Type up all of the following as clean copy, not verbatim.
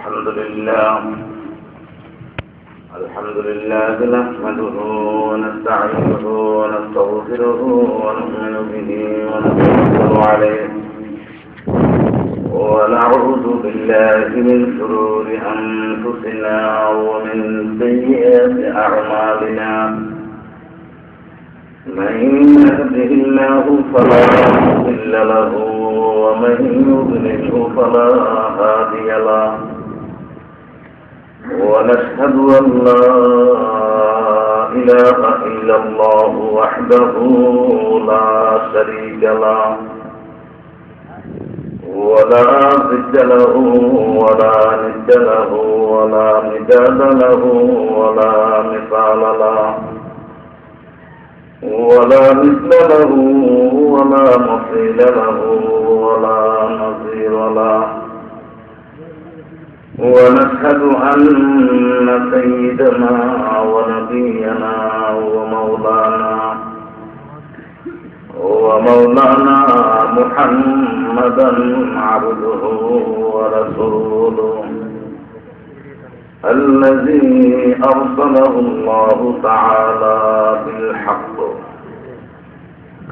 الحمد لله نحمده ونستعينه ونستغفره ونؤمن به ونتوكل عليه ونعوذ بالله من شرور أنفسنا ومن سيئات أعمالنا من يهده الله فلا مضل له ومن يضلله فلا هادي له ونشهد أن لا إله إلا الله وحده لا شريك له ولا ضد له ولا ند له ولا مداد له ولا مثال له ولا مثل له ولا مثيل له ولا نظير له ونشهد أن سيدنا ونبينا ومولانا محمدا عبده ورسوله الذي أرسله الله تعالى بالحق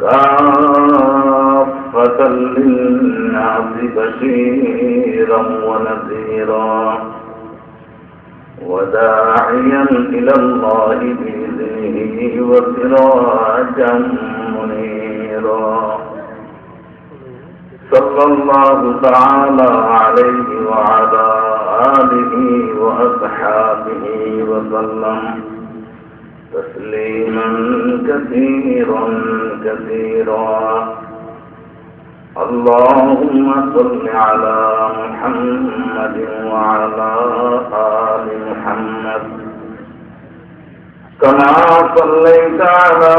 كافة للناس بشيرا ونذيرا وداعيا إلى الله بإذنه وسراجا منيرا صلى الله تعالى عليه وعلى آله وأصحابه وسلم تسليما كثيرا كثيرا اللهم صل على محمد وعلى آل محمد كما صليت على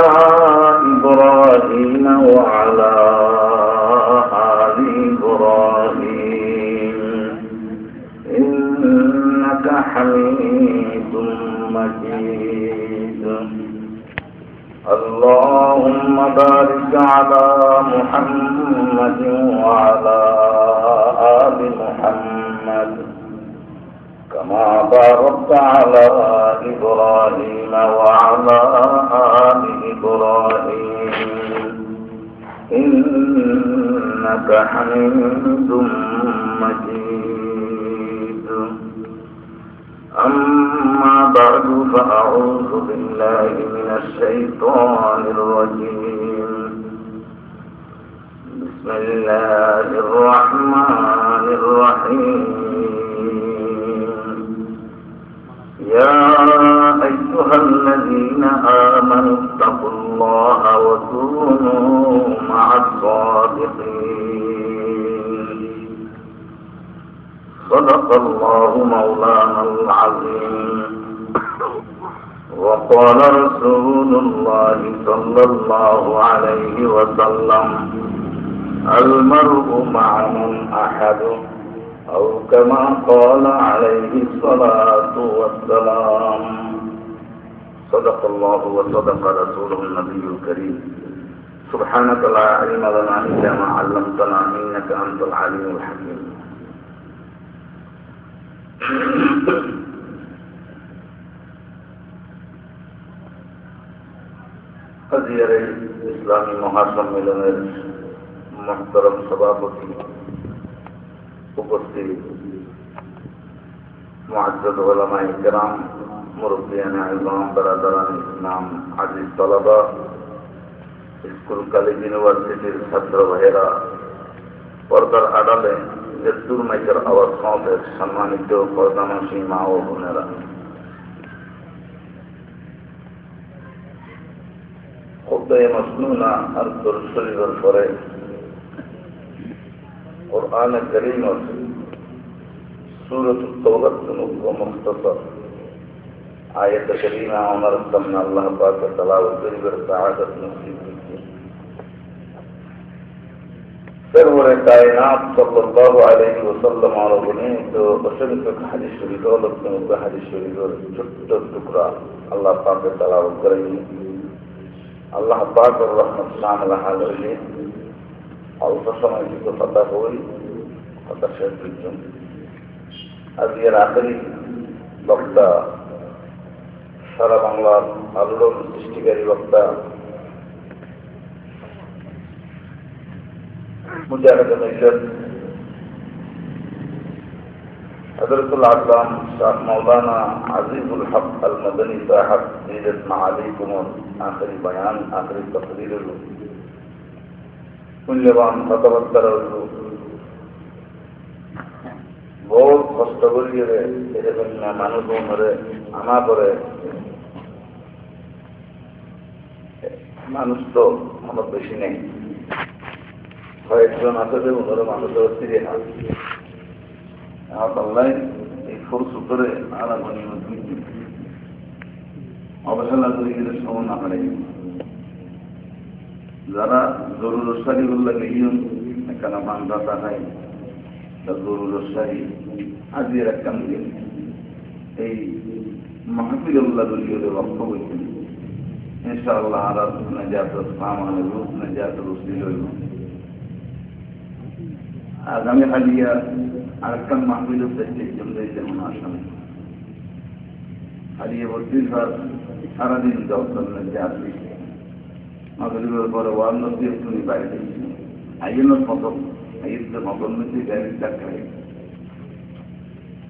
إبراهيم وعلى آل إبراهيم إنك حميد مجيد اللهم بارك على محمد وعلى آل محمد كما باركت على إبراهيم وعلى آل إبراهيم إنك حميد مجيد أما بعد فأعوذ بالله من الشيطان الرجيم بسم الله الرحمن الرحيم يا أيها الذين آمنوا اتقوا الله وكونوا مع الصادقين صدق الله مولانا العظيم وقال رسول الله صلى الله عليه وسلم المرء مع من أحب أو كما قال عليه الصلاة والسلام صدق الله وصدق رسوله النبي الكريم سبحانك لا علم لنا إلا ما علمتنا إنك أنت العليم الحكيم আজিয়ারের ইসলামী মহাসম্মেলনের মুহতারাম সভাপতি উপস্থিত মুআজ্জাজ উলামায়ে কেরাম মুরব্বিয়ানে আযম বারাদারান ইসলাম আজিজ তলাবা স্কুল কলেজ ইউনিভার্সিটির ছাত্র ভাইয়েরা পর্দার আড়ালে জেদ্দুর মাইকের আওয়াজ সমেত সম্মানিত পর্দানসী মা ও বোনেরা খুতবায়ে মাসনুনা আর দুরূদ শরীফের পরে কোরআনে কারীমের সূরাতুত তাওবার মুখতাসার আয়াত কারীমা আমার সামনে আল্লাহ পাক তেলাওয়াত করিবার সাআদত নসিব করেছেন سرور कायनात सल्लल्लाहु अलैहि वसल्लम और बनीत असंख्य हादीस शरीफ और हादीस शरीफ और छोटा टुकड़ा अल्लाह पाक के तलावत करेंगे अल्लाह पाक और रहमत शामिल हाजिर अल्प समय की तो पता हुई पता शेयर कीजिए আজকের আখেরি বক্তা, সারা বাংলার আলোড়ন সৃষ্টিকারী বক্তা মুজাহিদ মিল্লাত হযরতুল আযম শাহ মাওলানা আজিজুল হক আল মাদানী সাহেব নিজ মাআলিকুম আখেরি বয়ান, আখেরি তকরীর হল মূল্যবান কথাবার্তা রইল। বহুত কষ্ট করিয়ে এরকম না মানুষ মরে আনা করে মানুষ তো আমার বেশি নেই, কয়েকজন আছে যে ওনারা মানুষের ফিরে হাত আল্লাহ এই ফোর্স করে আলা গনিমত অবহেলা করে গেলে শ্রমণ না পারে। যারা জরুরসারি বললে গিয়ে এখানে বান্ধা নাই জরুরসারি আজির একটা এই মাহফিল্লাহ দলীয় লক্ষ্য করছেন ইনশাআল্লাহ আর নাজাতুল সামানের রূপ নাজাতুল উসিল হইল। আগামী হালিয়া আরেকটা মাহফিল যেমন আসামে হারিয়ে ভর্তির পর সারাদিন দর্শনের যাত্রী মাগরিবের পরে ওয়ান্নতি তুমি বাড়িতে আইনের মতন আইতে মতন্নতি গাড়ি চাকরি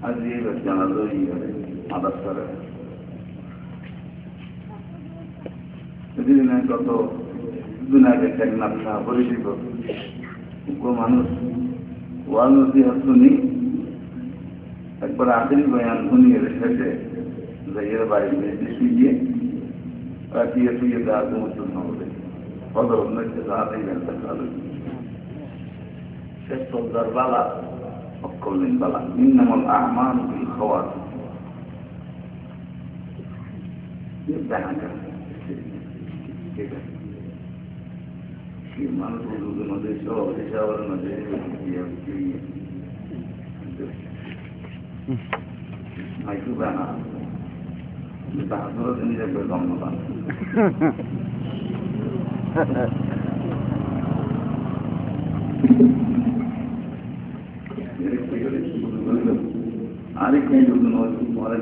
আজ এই জানাজই আদাস করে সেদিন গত দিন আগে টেকনাফ শাহ পরিচিত মানুষ ওয়ান্নতি শুনি একবার আখেরি বয়ান শুনিয়ে শেষে এর বাড়ি মেয়েছে শুয়ে দিয়ে শুয়ে দেওয়ার সমর্থন হবে কত উন্নতি রাতেই জানতে ভালো শেষ সন্ধ্যার বালা অক্ষলিন বালা ইন্নামাল আ'মালু বিল খাওয়াতিম দেখা যায় ঠিক আছে কি মানুষ মধ্যে সব হিসাবের মধ্যে মাইকু বানা তাহাজুরত নিজে করে ধন্যবাদ আরেকটাই যদি অনেক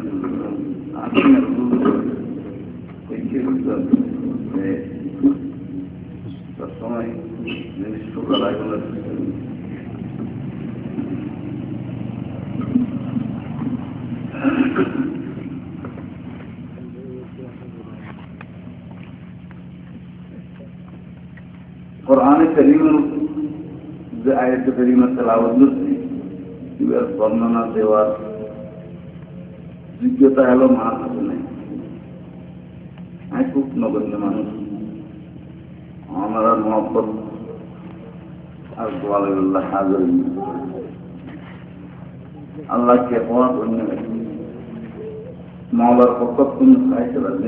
সবসময় জিনিস টোকা লাগলো কোরআনে কারীমের যে আয়াতে কারীমা তেলাওয়াত করছি এর বর্ণনা দেওয়ার যোগ্যতা হলো মার কাছে নেই। আমি খুব নগণ্য মানুষ, আমার মহব্বত আর গোয়াল্লাহ হাজির আল্লাহকে হওয়া অন্য মাওলার পক্ষ তুমি খাইতে পারবে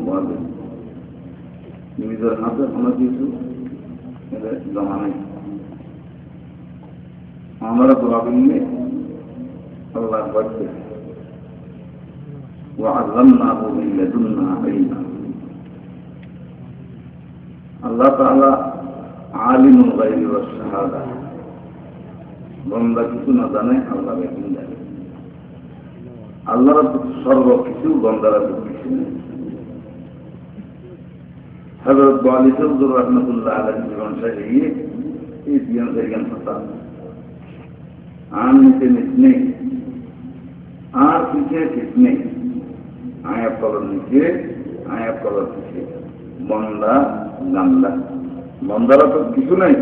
পারবে নিজের হাতে কোনো কিছু জমা নেই। আমরা দোয়া করলে আল্লাহ করছে وعلمناه من لدنا علما আল্লাহ তাআলা আলিমুল গায়বি ওয়াস শাহাদা, বান্দা কিছু না জানে আল্লাহ বেশি জানে। আল্লাহর সর্বকিছু বান্দার কিছু নেই। হযরত ওয়ালি হুজুর রাহমাতুল্লাহ আলাইহি জীবন শৈলী এই জীবন থেকে কথা आने निचने আর পিছিয়ে ঠিক নেই, আয়া কলর নিচে আয়া কলর পিছিয়ে বন্দা গান্দা বন্দারা তো কিছু নাই,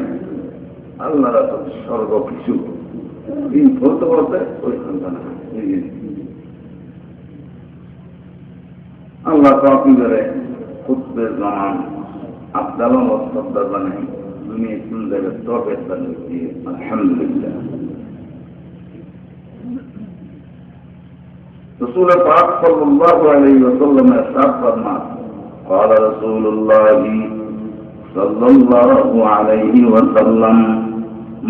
আল্লাহরা তো সর্বকিছু। দিন বলতে বলতে ওই সন্তান আল্লাহ কাউকে করে খুদ্দের জামান আবদাল শ্রদ্ধা বানাই দুনিয়া সুন্দর তবে আলহামদুলিল্লাহ। رسول پاک صلی اللہ علیہ وسلم نے ارشاد فرمایا قال رسول اللہ صلی اللہ علیہ وسلم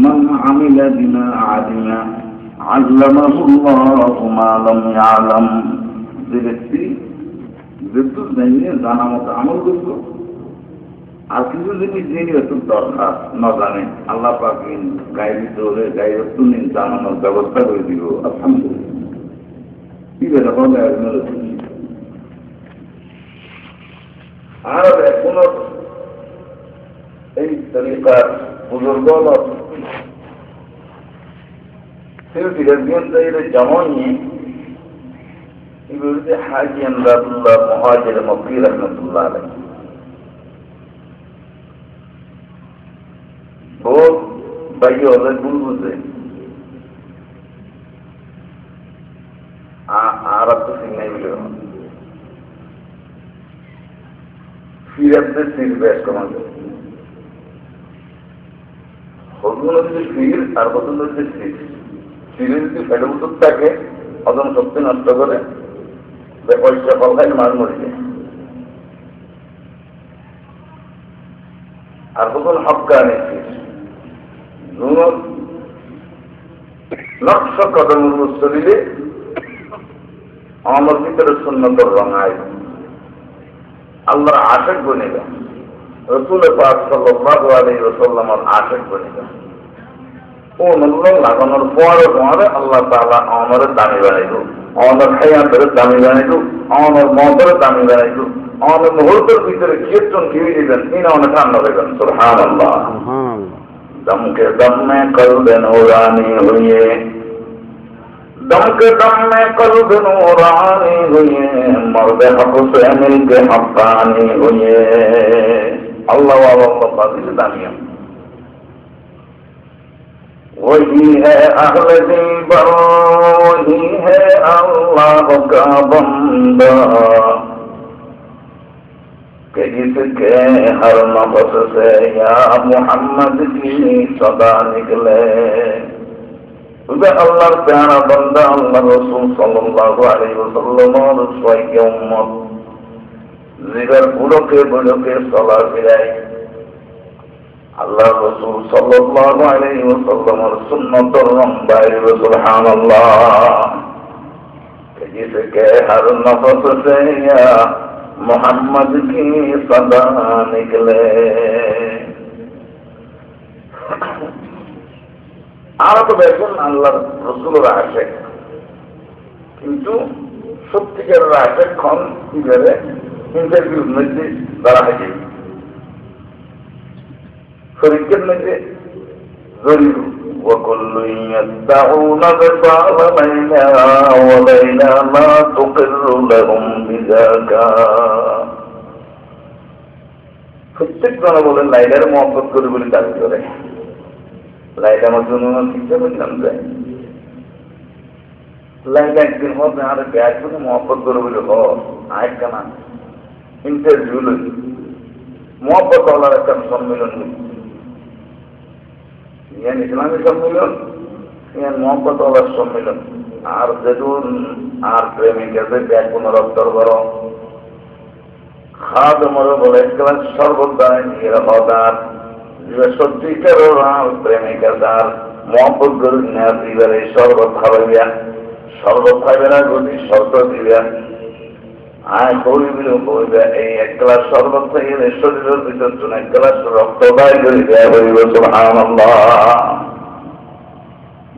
من عمل بما علم علمه الله ما لم يعلم। যে ব্যক্তি বিদ্যুৎ জানিয়ে জানা মতো আমল করল আর কিছু জিনিস জেনে একটু দরকার না জানে আল্লাহ পাক গায়ে দিতে হলে গায়ে তুলিন জানানোর ব্যবস্থা করে দিব আলহামদুলিল্লাহ কি ব্যাপার আর এখনো এই তরিকার বুজুর্গ জমানি এগুলোতে হাজি আমরাদুল্লাহ মহাজের মক্কি রহমতুল্লাহ আলাই बहुत भाई और बुलबुल आरब तो सिंह नहीं मिले फिर अपने सिर बैठ कमा হজুন হচ্ছে ফির আর হজুন হচ্ছে সির সিরে যদি ফেটে উঠুক থাকে হজম শক্তি নষ্ট করে পয়সা ফল খাই মার মরে যায় আর হজুন হক্কা নেই ফির নকশ কদমের মুসলিলে আমার ভিতরে সুন্নতর রঙায় আল্লাহর আশেক বনিবা রসুল পাক সাল্লাল্লাহু আলাইহি ওয়াসাল্লামের আশেক বনিবা ও নল্লং লাগানোর পরে আল্লাহ তাআলা আমার দামি বানাইল আমার হায়াতের দামি বানাইল আমার মতের দামি বানাইল আমার মুহূর্তের ভিতরে কীর্তন খেয়ে দিবেন তিনি অনেক ঠান্ডা হইবেন সুবহানাল্লাহ दम के दम में कल्ब नूरानी हुए दम के दम में कल्ब नूरानी हुए मर्द हक से मिल के हक्कानी हुए अल्लाह वाला दानिया वही है अहले दिलबर वही है अल्लाह का बंदा कि जिसके हर नफ्स से या मोहम्मद की सदा निकले अल्लाह प्यारा बंदा अल्लाह रसूल सल्लल्लाहु अलैहि वसल्लम और उसकी उम्मत जिगर बुढ़ो के सला फिराई अल्लाह रसूल सल्लल्लाहु अलैहि वसल्लम और सुन्नत रंबाई सुब्हानअल्लाह कि जिसके हर नफ्स से या मोहम्मद की सदा निकले আর তো দেখুন আল্লাহর রসুলের আশেক কিন্তু সত্যিকারের আশেক খন কি করে ইন্টারভিউর মধ্যে ধরা হয়েছে শরীরের মধ্যে জরুরি وكل يدعون بطال ليلى وليلى ما تقر لهم بذاك প্রত্যেক জন বলেন লাইলার মহব্বত করে বলে দাবি করে লাইলা আমার জন্য শিক্ষা বললাম যায় লাইলা একদিন হবে আর ব্যাগ করে মহব্বত করে বলে হ আয় কেনা ইন্টারভিউ লই মহব্বত হওয়ার একটা সম্মেলন ইয়ান ইসলামী সম্মেলন ইয়ান মোহাম্মদ আল্লাহ সম্মেলন আর যেদিন আর প্রেমিকাদের ব্যাগ পুনরুদ্ধার করো খাদ মরে বলে ক্লাস সর্বদাই নিরাপদার সত্যিকার প্রেমিকাদার মোহাম্মদ গরুর নেওয়া দিবারে শরবত খাওয়াইয়া শরবত খাইবে না গতি শর্ত দিবা আয় করিবিল বলবে এই এক গ্লাস শরবত খাইলে শরীরের ভিতর জন্য এক গ্লাস রক্ত বাই করে দেয়া হইব সুবহানাল্লাহ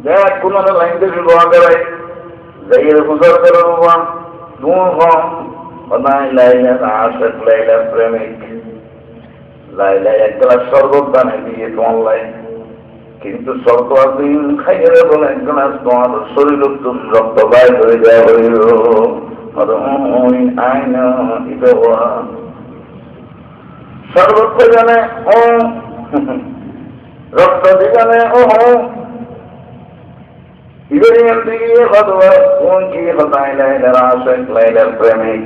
দেখ কোন লাইন থেকে দোয়া করে যাইয়ের গুজর করে বাবা দোয়া হন বানাই লাইলা আশিক লাইলা প্রেমিক লাইলা এক গ্লাস শরবত বানাই দিয়ে তোমার লাইন কিন্তু শর্ত আছে খাইলে বলে এক গ্লাস তোমার শরীরের জন্য রক্ত বাই করে দেয়া হইব সর্বত্র জানে ও রক্ত দিগানে ও ইবেরিয়ান দিকে ফতোয়া কোন কি হতাই লাইলার আশিক লাইলার প্রেমিক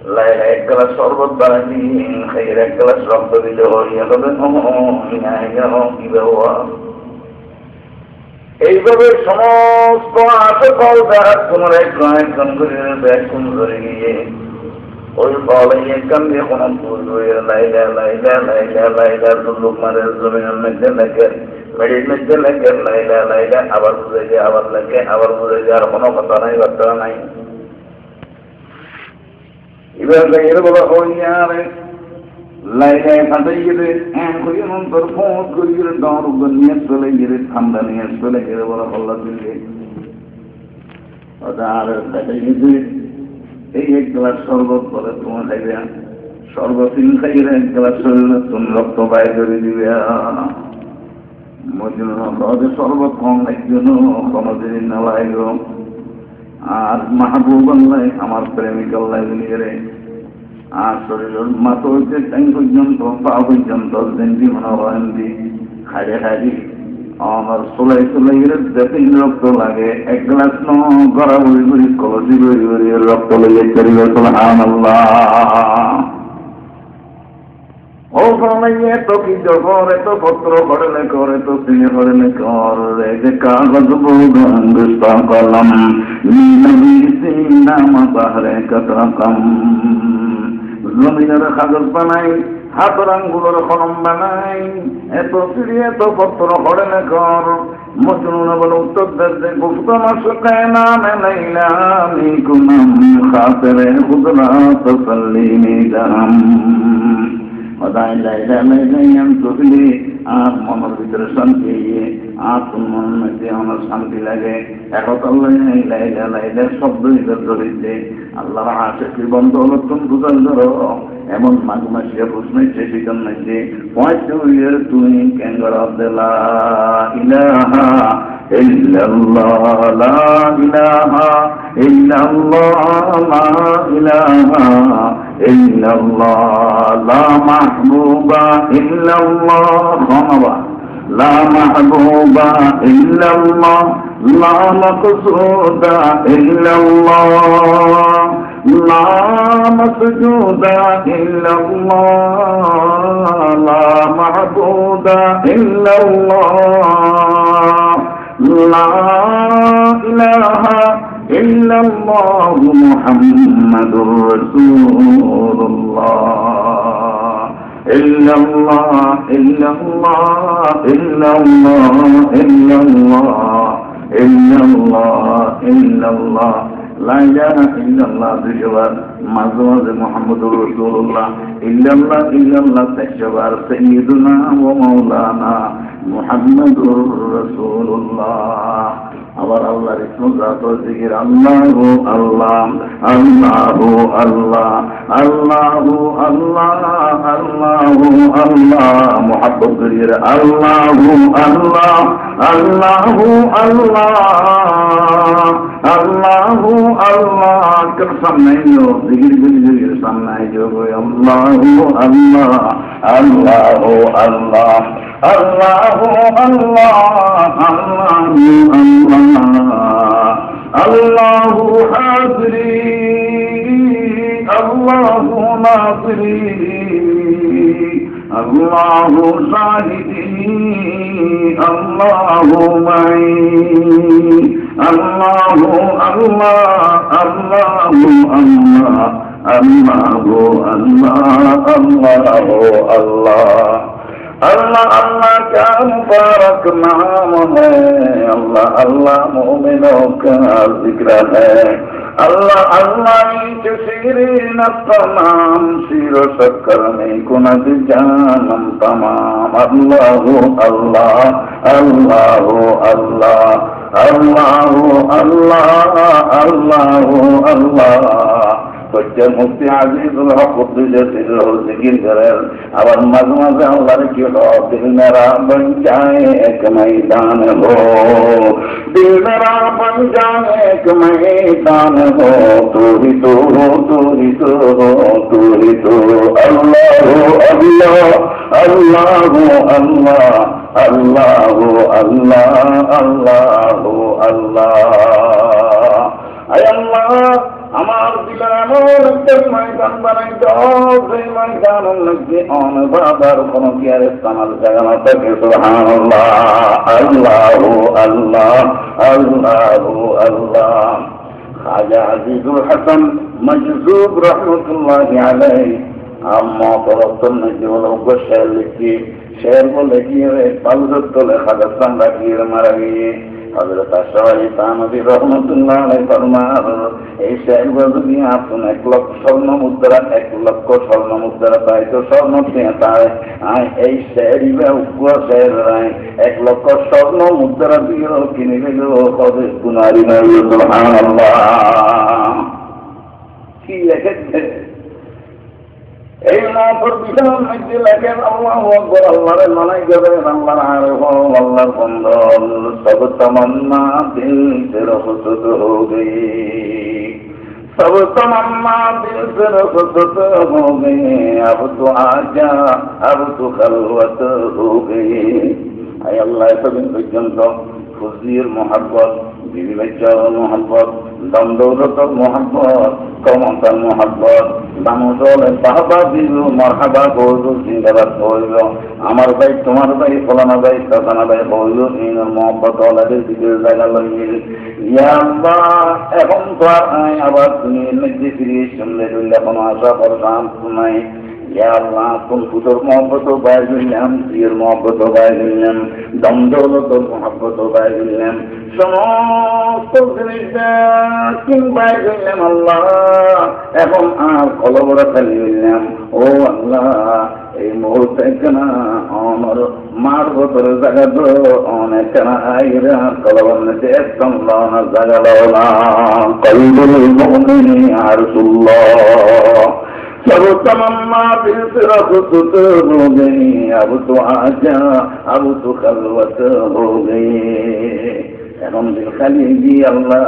লাইলা এক গ্লাস শরবত বানাই খাইয়ের এক গ্লাস রক্ত দিতে হইয়া তবে এইভাবে সমস্ত আশেকল যারা তোমার একজন করে ব্যাকুম ধরে গিয়ে ওই ফলে একদম দিয়ে কোনো পুজোর লাইলা লাইলা লাইলা লাইলা লোকমানের জমিনের মধ্যে লেখে মেডির মধ্যে লেখে লাইলা লাইলা আবার বুঝে যায় আবার লেখে আবার বুঝে যায় আর কোনো কথা নাই বার্তা নাই এবার বলা ওই আর লাইলায় ফাটাই গেলে হয়ে অন্তর ফোঁত করে গেলে দর নিয়ে চলে গেলে ঠান্ডা নিয়ে চলে গেলে বলা হল্লা দিলে আর ফাটাই গেছে এই এক গ্লাস শরবত বলে তোমার খাইবে সর্বদিন খাইলে এক গ্লাস শরীরে তুমি রক্ত বাইর করে দিবে মজুর শরবত কম একজন কোনদিন না লাগলো আর মাহবুব আল্লাহ আমার প্রেমিক আল্লাহ নিয়ে আর শরীরের মাথা হইতে ট্যাং পর্যন্ত পা পর্যন্ত দিনটি মনে হয় খাইলে খাইলি আমার সোলাই সোলাই যেতেই রক্ত লাগে এক গ্লাস গড়া বড়ি বড়ি কলসি বড়ি বড়ি রক্ত লেগে চলিবে সুবহানাল্লাহ। ও এত কি জবর এত পত্র করলে করে তো তিনি করলে কর যে কাগজ বুদা কলম নবী সিনাম বাহরে কতরকম জমিনের কাগজ বানাই হাতের আঙ্গুলের কলম বানাই এত চিড়ি এত পত্র করলে কর মজনু বলে উত্তর দেশে গুপ্ত মাস কেনা মেলাইলা আমি কুনাম খাতেরে খুদরা তসল্লিমি দাম আর মনের ভিতরে শান্তি আর মনের মধ্যে আমার শান্তি লাগে একতাল্লাহ শব্দ ধরিতে আল্লাহ আশেখের বন্ধ হলো তুমি বুঝাল ধরো এমন মাঘ মাসিয়া প্রশ্ন সেখান মধ্যে পঁয়ত্রিশ তুমি কেন দিলা ইলাহা ইল্লাল্লাহ লা ইলাহা ইল্লাল্লাহ লা ইলাহা ইল্লাল্লাহ লা মাহবুবা ইল্লাল্লাহ খানাবা লা মাহবুবা ইল্লাল্লাহ লা মাকসুদা ইল্লাল্লাহ লা মাসজুদা ইল্লাল্লাহ লা মাহবুদা ইল্লাল্লাহ লা ইলাহা ইল্লাল্লাহ মুহাম্মাদুর রাসূলুল্লাহ ইল্লাল্লাহ ইল্লাল্লাহ ইল্লাল্লাহ ইল্লাল্লাহ ইল্লাল্লাহ ইল্লাল্লাহ লা ইলাহা ইল্লাল্লাহ দুইবার মাঝে মাঝে মুহাম্মাদুর রাসূলুল্লাহ ইল্লাল্লাহ ইল্লাল্লাহ তেইশবার সাইয়্যিদুনা ওয়া মাওলানা মুহাম্মাদুর রাসূলুল্লাহ। আবার আল্লাহর ইসম জাত জিকির আল্লাহু আল্লাহ আল্লাহু আল্লাহ আল্লাহু আল্লাহ আল্লাহু আল্লাহ মুহাব্বত করিয়ে আল্লাহু আল্লাহ আল্লাহু আল্লাহ আল্লাহু আল্লাহ কর সামনে জিকির জিকির সামনে যোগ আল্লাহু আল্লাহ আল্লাহু আল্লাহ আল্লাহু আল্লাহ আল্লাহু আল্লাহ আল্লাহু হাজরি আল্লাহু নাসরি আল্লাহু শাহিদি আল্লাহু মাই আল্লাহু আল্লাহ আল্লাহু আল্লাহ আল্লাহু আল্লাহ আল্লাহু আল্লাহ अल्लाह अल्लाह क्या मुबारक नाम है अल्लाह अल्लाह मोमिनों का जिक्र है अल्लाह अल्लाह सीरीन तमाम सीरो शक्कर में कुनद जानम तमाम अल्लाह अल्लाह अल्लाह अल्लाह अल्लाह अल्लाह अल्लाह अल्लाह সত্যের মুক্তি আজিজুল হক কুদ্দুসির জিকির করেন আবার মাঝে মাঝে আল্লাহর কি হলো দিল মেরা বন যায় এক ময়দান হো দিল মেরা বন যায় এক ময়দান হো তুই তো তুই তো তুই তো আল্লাহ আল্লাহ আল্লাহ আল্লাহ আল্লাহ আল্লাহ আল্লাহ আল্লাহ আয় আল্লাহ আমার দিলের এমন একটা ময়দান বানাই দাও সেই ময়দান লাগছে অনবাদার কোন কি আর ইস্তেমাল জায়গা না থাকে সুবহানাল্লাহ আল্লাহু আল্লাহ আল্লাহু আল্লাহ খাজা আজিজুল হাসান মজজুব রহমতুল্লাহি আলাইহি আম্মা তরফন জীবন শের লিখি শের বলে গিয়ে পালজত তোলে খাজা সান্দা গিয়ে মারা গিয়ে হযরত আশরাফ থানভী রাহমাতুল্লাহ আলাইহি ফরমান, এই শেরগুলো যদি আপনি 1 লক্ষ স্বর্ণ মুদ্রা 1 লক্ষ স্বর্ণ মুদ্রা পাই তো স্বর্ণ পেঁচায় এই শেরিবা উপর শের 1 লক্ষ স্বর্ণ মুদ্রা দিয়ে কিনে নিল কবে কুনারি নাই। সুবহানাল্লাহ। কি লেখেছে এই নাফর বিধান মধ্যে লেখেন আল্লাহু আকবার, আল্লাহর মালাইকাতে আল্লাহর আরশ আল্লাহর বন্দা সব তমন্না দিল সে রফসত হো গই, সব তমন্না দিল সে রফসত হো গই, আব তো আজা আব তো খলওয়াত হো গই। আয় আল্লাহ এতদিন পর্যন্ত খুশির মহব্বত, বিবি বাচ্চার মহব্বত, দম দৌলতর মহব্বত, ক্ষমতার মহব্বত, দামোদল বাহবা দিল মারহাবা হইল, জিন্দাবাদ হইল, আমার ভাই তোমার ভাই ফলানা ভাই কাকানা ভাই হইল, এই মহব্বত ওলাদের দিকে জায়গা লইল। ইয়া আল্লাহ এখন তো আর আবার তুমি মধ্যে ফিরিয়ে শুনলে রইলে কোনো আশা ভরসা নাই। ইয়া আল্লাহ কোন পুতর মহব্বত বাইর হইলাম, প্রিয়ের মহব্বত বাইর হইলাম, দম দৌলতর মহব্বত বাইর হইলাম, সমস্ত জিনিস বাইর হইলাম আল্লাহ। এখন আর কলবরা খালি হইলাম। ও আল্লাহ এই মুহূর্তে কেনা আমার মার ভেতরে জায়গা দো অনেক কেনা আইরা কলবর দেশ কমলানা জায়গা লওনা কলবুল মুমিনি আরশুল্লাহ সব তমন্না দিল সে রফসত হো গই, আব তো আজা আব তো খলওয়াত হো গই। এখন দিল খালি দিয়ে আল্লাহ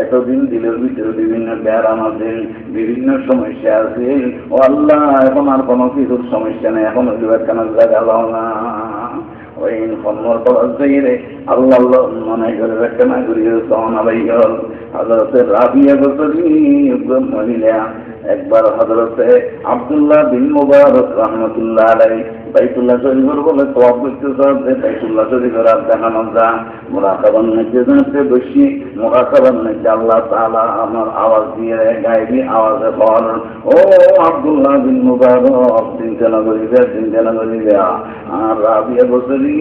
এতদিন দিলের ভিতরে বিভিন্ন ব্যারাম আছে, বিভিন্ন সমস্যা আছে। ও আল্লাহ এখন আর কোনো কিছুর সমস্যা নেই, এখন ওই কেন জায়গা লাও না। ওই ফন্নর করার চাইরে আল্লাহ আল্লাহ মনে করে একটা না করিয়ে তখন আলাই গেল হযরতে রাবিয়া বসরি মহিলা একবার হযরতে আব্দুল্লাহ বিন মুবারক রাহমাতুল্লাহ আলাইহি বাইতুল্লাহ শরীফের বলে তওয়াফ করতে যাচ্ছে, বাইতুল্লাহ শরীফের আর দেখানো যা মুরাকাবার মধ্যে যাচ্ছে বসি, মুরাকাবার মধ্যে আল্লাহ তাআলা আমার আওয়াজ দিয়ে গাইবি আওয়াজে বল, ও আব্দুল্লাহ বিন মুবারক চিন্তা না করিবে আর রাবিয়া বসরি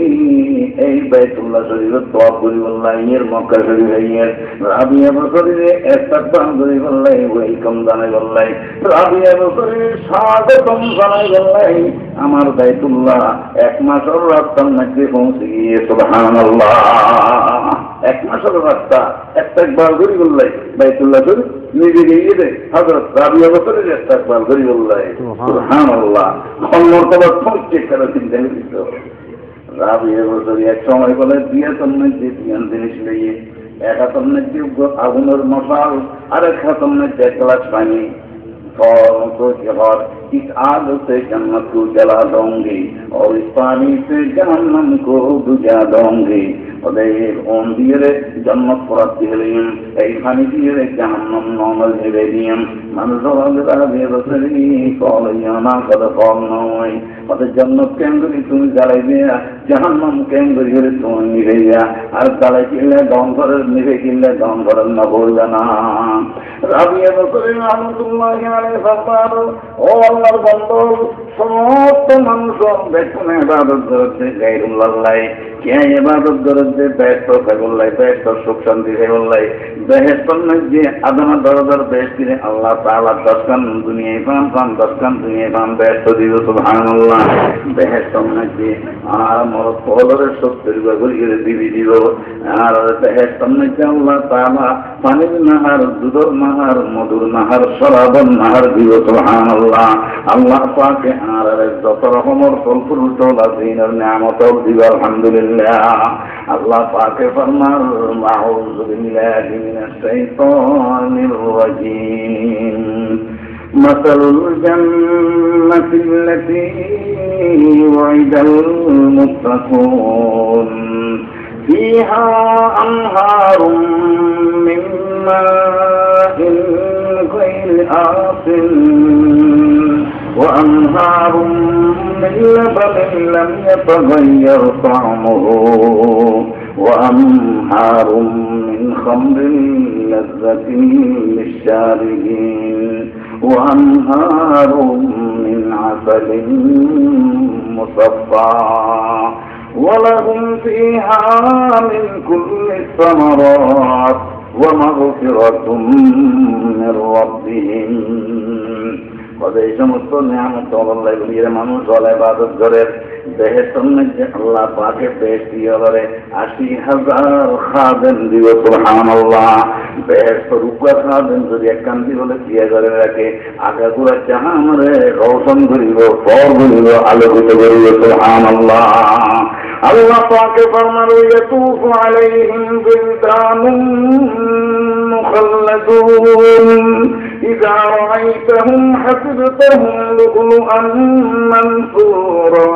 এই বাইতুল্লাহ শরীফের তওয়াফ করি বললাই এর মক্কা শরীফে গিয়ে রাবিয়া বসরি ইস্তেকবাল করি বললাই, ওয়েলকাম জানাই বললাই, রাবিয়া বসরি স্বাগতম জানাই বললাই। আমার বাইতুল্লাহ 1 মাসের রাস্তার মধ্যে পৌঁছে গিয়ে সুবহানাল্লাহ 1 মাসের রাস্তা ইস্তেকবাল করি বললাই বাইতুল্লাহ শরীফ নিজে গিয়ে দে হযরত রাবিয়া বসরি ইস্তেকবাল করি বললাই সুবহানাল্লাহ। মর্তবা পৌঁছে করে চিন্তা করিত রাবিয়া বসরি এক সময় বলে দিয়ে তোমরা যে জিনিস লইয়ে এক হাতের মধ্যে আগুনের মশাল আর এক হাতের মধ্যে 1 গ্লাস পানি, तो इस आग से जन्नत को जला दूंगी और इस पानी से जहन्नम को बुझा दूंगी। ওদের ওম দিয়ে জন্নত পরাত দিলেন, এই পানি দিয়ে জাহান্নাম নমল ভেবে দিয়েন। মানুষ কলিয়ানা কত কম নয়, ওদের জন্নত কেন করি তুমি জ্বালাই দিয়া, জাহান্নাম কেন করি তুমি নিভে যা, আর জ্বালাই কিনলে দম করে নিভে কিনলে দম করেন না বলবে না। রাবিয়া বসরি রাহমাতুল্লাহ আলাইহি ফরমান, ও আল্লাহর বান্দা সমস্ত মানুষ দেখুন ইবাদত করতে গায়রুল্লাহ কে ইবাদত করতে ব্যস্ত থাকল্লাই, ব্যস্ত সুখ শান্তি থাকল্লাই, বেহেশতের মধ্যে আদনা দরদার বেহেশতে আল্লাহ তাআলা 10 খান দুনিয়ায় পান 10 খান দুনিয়ায় পান বেহেশত দিও সুবহানাল্লাহ। বেহেশতের মধ্যে আর মোর কলরে 70 করে দিবি দিব, আর বেহেশতের মধ্যে আল্লাহ তাআলা পানির নাহার, দুধের নাহার, মধুর নাহার, শরাবের নাহার দিও সুবহানাল্লাহ। আল্লাহ পাকে আর যত রকমের ফল দিনের নিয়ামত দিব আলহামদুলিল্লাহ। আল্লাহ পাকে ফরমান আউযু বিল্লাহি মিনাশ শাইতানির রাজীম মাসালুল জান্নাতি আল্লাতী ওয়াইদাল মুত্তাকুন ফীহা আনহারুম মিন মাইন গায়রি আসিন وأنهار من لبن لم يتغير طعمه وأنهار من خمر لذة للشاربين وأنهار من عسل مصفى ولهم فيها من كل الثمرات ومغفرة من ربهم এই সমস্ত নিয়ামত আল্লাহ বলিয়ে মানুষ ইবাদত করে বেহেশতের মধ্যে আল্লাহ পাকে বেহেশত দিয়ে বলে ৮০,০০০ খাদেম দিব সুবহানাল্লাহ। বেহেশতের উপর খাদেম যদি একান্তি বলে দিয়ে করে রাখে আগাগুলা জাহানরে রৌশন করিব, পর করিব, আলোকিত করিব সুবহানাল্লাহ। আল্লাহ পাকে ফরমান ইয়াতুফু আলাইহিম বিলদানুন মুখাল্লাদুন ইযা রাআইতাহুম হাসিবতাহুম লু'লুআন মানসুরা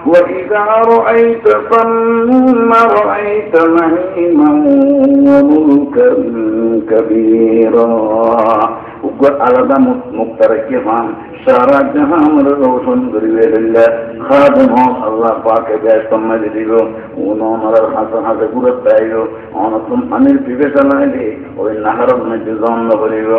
ওয়া ইযা রাআইতা ফাম্মা রাআইতা নাঈমান ওয়া মুলকান কাবীরা। আলাদা মুক্ত রেখে হন সারা জাহান রোশন করিবে খাদেম আল্লাহ পাকে বেহেশতের মধ্যে দিব। ওনার হাসে হাসে ঘুরে পাইল অনতুন পানির পিপেটা লাইলে ওই নাহারের মধ্যে জন্ম করিব,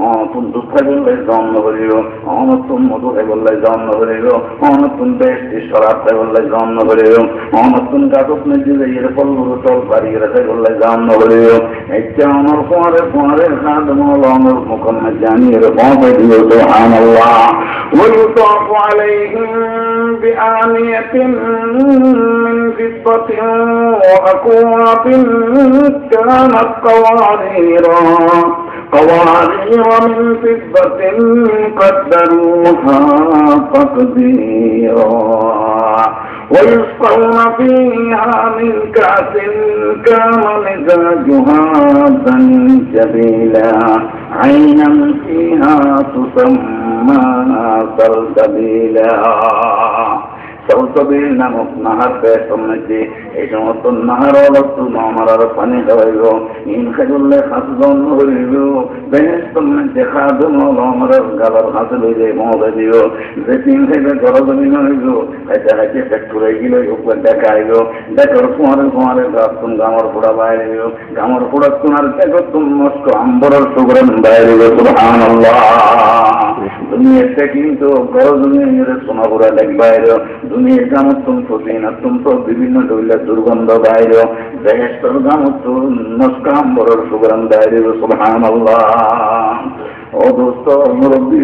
অনতুন দুঃখ বললে জন্ম করিব, অনতুন মধু বললে জন্ম করিব, অনতুন বেশি শরাব বললে জন্ম করিব, অনতুন গাছক মধ্যে যাইয়ে ফলগুলো চল পারিয়ে রাখে বললে জন্ম করিব। একটা আমার পরে পরে খাদেম আমার মুখের মধ্যে জানিয়ে পৌঁছে দিল সুবহানাল্লাহ। ويطاف عليهم بآنية من فضة وأكواب كانت قوارير من فضة قدروها تقديرا ويسقون فيها من كأس كان مزاجها زنجبيلا عينا فيها تسمى سلسبيلا। সলসবিল নামক নাহার বেহেশতের মধ্যে এই সমস্ত নাহার মামার পানি খাওয়াইব, ইন খাইলে হাঁস জন্ম করিব, বেহেশতের মধ্যে খাদেম আমার গালার হাঁস লইলে মজা দিব, যে তিন খাইলে গরজমিন হইব, খাইতে খাইতে পেট ফুরাই গেল উপর দেখাইব, দেখার ফোঁয়ারে ফোঁয়ারে গাছতুন গামর পোড়া বাইরে গামর পোড়া তোমার দেখো তুম নষ্ট আম্বরের সুগরম বাইরে সুবহানাল্লাহ। দুনিয়াতে কিন্তু গরজমিনের সোনা পোড়া দেখ বাইরে দুনিয়ার গামতুন প্রতিনাতুন তো বিভিন্ন দৈলের দুর্গন্ধ বাইরে বেহেশতের গামতুন নষ্ট আম্বরের সুগরম বাইরে সুবহানাল্লাহ। ও দোস্ত মুরব্বী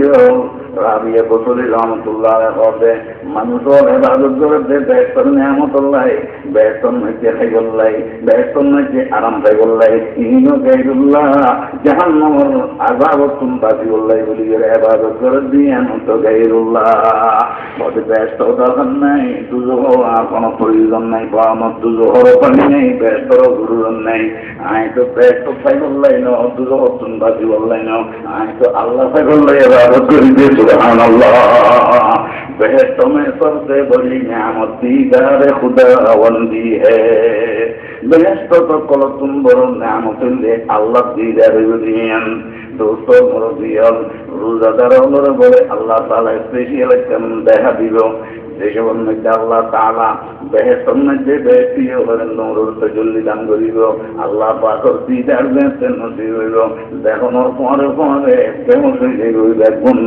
রাবিয়া বসরি রহমতুল্লাহ হবে মানুষের ইবাদত করতে বেহেশতের নিয়ামতুল্লাহ বেহেশতের মধ্যে খাইগুল্লাহ বেহেশতের মধ্যে আরাম খাইগুল্লাহ ইনো গাইরুল্লাহ জাহান্নামের আযাবতুন বাজিউল্লাহ বলি ইবাদত করে দিয়ান তো গাইরুল্লাহ বলে বেহেশত দরকার নাই দুজহ আর কোনো প্রয়োজন নাই পাওয়ার দুজহর পানি নেই বেহেশতর প্রয়োজন নাই আই তো বেহেশত খাইগুল্লাহ ন দুজহতুন বাজিউল্লাহ ন আই তো আল্লাহ খাইগুল্লাহ ইবাদত করি सुबहानल्लाह। बेहेश्त में सबसे बड़ी नियामत दीदार खुदावंदी है। बेहेश्त तो कल तुम बड़ो नियामत अल्लाह दीदार दियन। दोस्तों मुरब्बियान रोजादार बोले अल्लाह ताला स्पेशल कम দেখা দিব যেসবের মধ্যে আল্লাহ তাআলা বেহেশতের মধ্যে বেশিও করেন নূরের তাজাল্লি দান করিব, আল্লাহ পাকের দিদার বেহেশতের নসিব হইব। দেখানোর পরে পরে বেহুশ হয়ে যাইব, দেখুন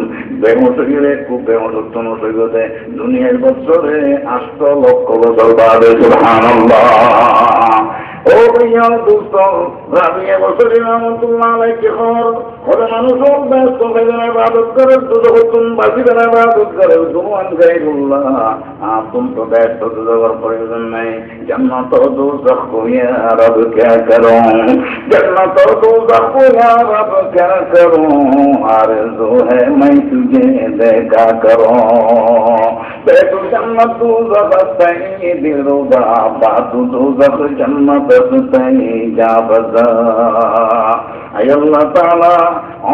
বেহুশ হইলে খুব বেহুশ হইব দে দুনিয়ার বছরে ৮০০ লক্ষ বছর বাদে সুবহানাল্লাহ। ও ভাইয়া দোস্ত রাবিয়া বসরি রহমতুল্লাহ আলাইহি খবর ওরা মানুষ ব্যস্ত হয়ে ইবাদত করে দুজহতুন বাজিবেন ইবাদত করে দুমান গায়রুল্লাহ तुम तो बैठ तो दुज़ख प्रयोजन नहीं जन्नत और दोज़ख को या रब क्या करूं जन्नत और दोज़ख को या रब क्या करूं आरज़ू है मैं तुझे देखा करूं बैठो जन्नत दोज़ख सही दिलरुबा बातू दोज़ख जन्नत सही जा बजा আয় আল্লাহ তাআলা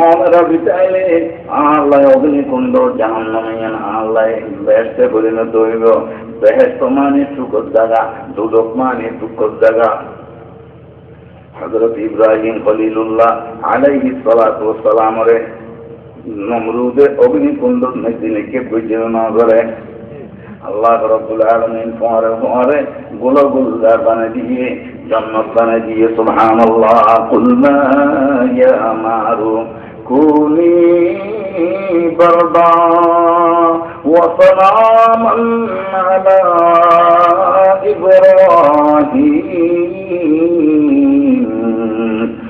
আমরা বিচাইলে আল্লাহ অগ্নিকুণ্ড জাহান্নামে আল্লাহ বেহেশতে পরিণত হইব। বেহেশত মানে সুখের জায়গা, দুজখ মানে দুঃখের জায়গা। হযরত ইব্রাহিম খলিলুল্লাহ আলাইহিস সালাতু ওয়াস সালাম রে নমরুদে অগ্নিকুণ্ড মধ্যে বুঝিয়ে না করে আল্লাহ রাব্বুল আলামিন পরে গোলা গোলা বানিয়ে দিয়ে জান্নাত বানিয়ে দিয়ে সুবহানাল্লাহ। কুল মা ইয়া মারু كوني بردا وسلاما على إبراهيم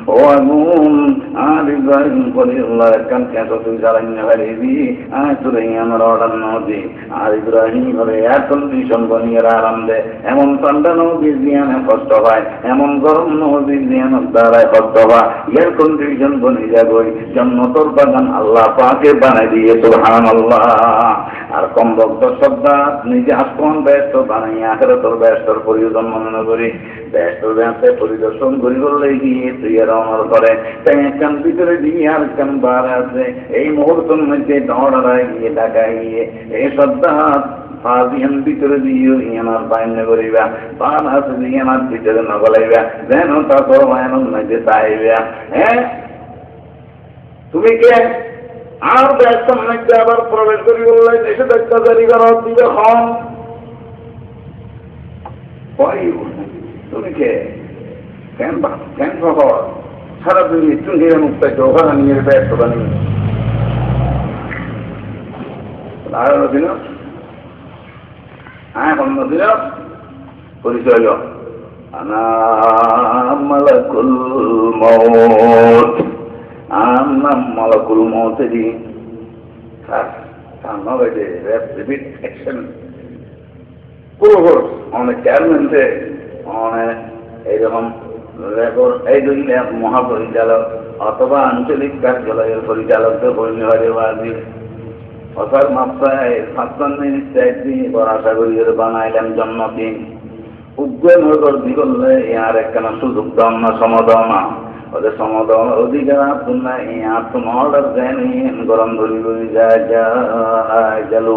ونون আর ইব্রাহিম খলিলুল্লাহ কান কেতো তুই জানেন হারিবি তুই আমার অর্ডার নদী আর ইব্রাহিম করে এয়ার কন্ডিশন বনিয়ে আরাম দে এমন ঠান্ডা নদী দিয়ে কষ্ট হয় এমন গরম নদী দিয়ে দ্বারায় কষ্ট হয় এয়ার কন্ডিশন বনি যাবই জান্নাতুল বাগান আল্লাহ পাকে বানাই দিয়ে সুবহানাল্লাহ আর কম ভক্ত শ্রদ্ধা নিজে আসমান ব্যস্ত বানাই আখিরাতের ব্যস্তর প্রয়োজন মনে করি ব্যস্ত ব্যস্ত পরিদর্শন করি বললে গিয়ে তুই রওনা করে তাই কান ভিতরে দিয়ে আর কান বার আছে এই মুহূর্তের মধ্যে দৌড়ায় গিয়ে ঢাকায় গিয়ে এই শ্রদ্ধা ফাজিয়ান ভিতরে দিয়ে আমার বাইনে করিবা বান হাতে দিয়ে আমার ভিতরে নগলাইবা যেন তা তো মায়ানোর মধ্যে চাইবা হ্যাঁ তুমি কে আর ব্যস্তের মধ্যে আবার প্রবেশ করি বললে দেশে দেখতে জারি করার দিবে হন তুমি কে কেন কেন খবর সারা দুনিয়া চুঙ্গি মুক্ত ওখানে নিয়ে ব্যস্ত বানিয়ে আর নদীন এখন নদীন পরিচয় আনা মালাকুল মউত আনা মালাকুল মউত দি নগদে রিপিট অ্যাকশন পুরো অনেক চেয়ারম্যানতে অনেক এইরকম রেকর্ড এই দুই মহাপরিচালক অথবা আঞ্চলিক কার্যালয়ের পরিচালকদের পরিণতি অথার মাত্রায় 57 চাইছি বড় আশা করি বানাইলাম জন্মদিন উগ্রনগর দিগলে ইয়ার একখানা সুযোগ দাও না সমাধাও না ওদের সমাধান অধিকার আপনার আপন অর্ডার দেন গরম ধরি ধরি যায়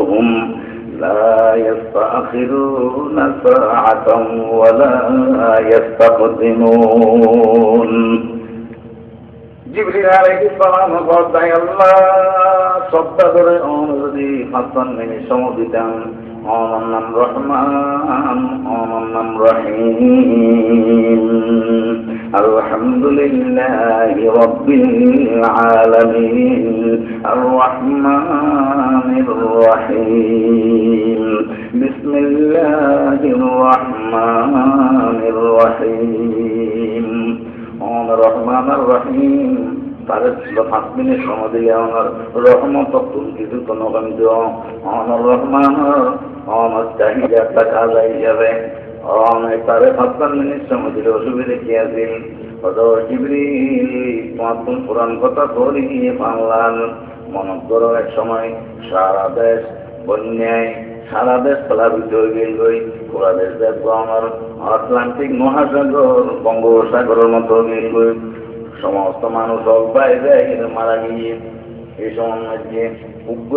হুম لا يستأخرون ساعة ولا يستقدمون জিবরিল আলাইহিস সালাম বলতেন আল্লাহ শব্দ করে অনুদি হাসান মিনি সমদিতাম ওনার নাম রহমান ওনার নাম রহিম আলহামদুলিল্লাহি রাব্বিল আলামিন আর রহমানির রহিম বিসমিল্লাহির রহমানির রহিম ওনার রহমানির রহিম তাদের 5 মিনিট সময় দিলে আমার রহমত তুমি কিছু তো নগামি দিও আমার রহমান আমার চাহিদা টাকা যাই যাবে অনেক তারে 55 মিনিট সময় দিলে অসুবিধা কি আছে জিবরিল তোমার পুরান কথা বলি গিয়ে বাংলার মনে করো এক সময় সারা দেশ বন্যায় সারা দেশ প্লাবিত হয়ে গেল পুরা দেশ দেখবো আমার আটলান্টিক মহাসাগর বঙ্গোপসাগরের মতো গেল সমস্ত মানুষ বাইরে মারা গিয়ে এই সময় মধ্যে উগ্র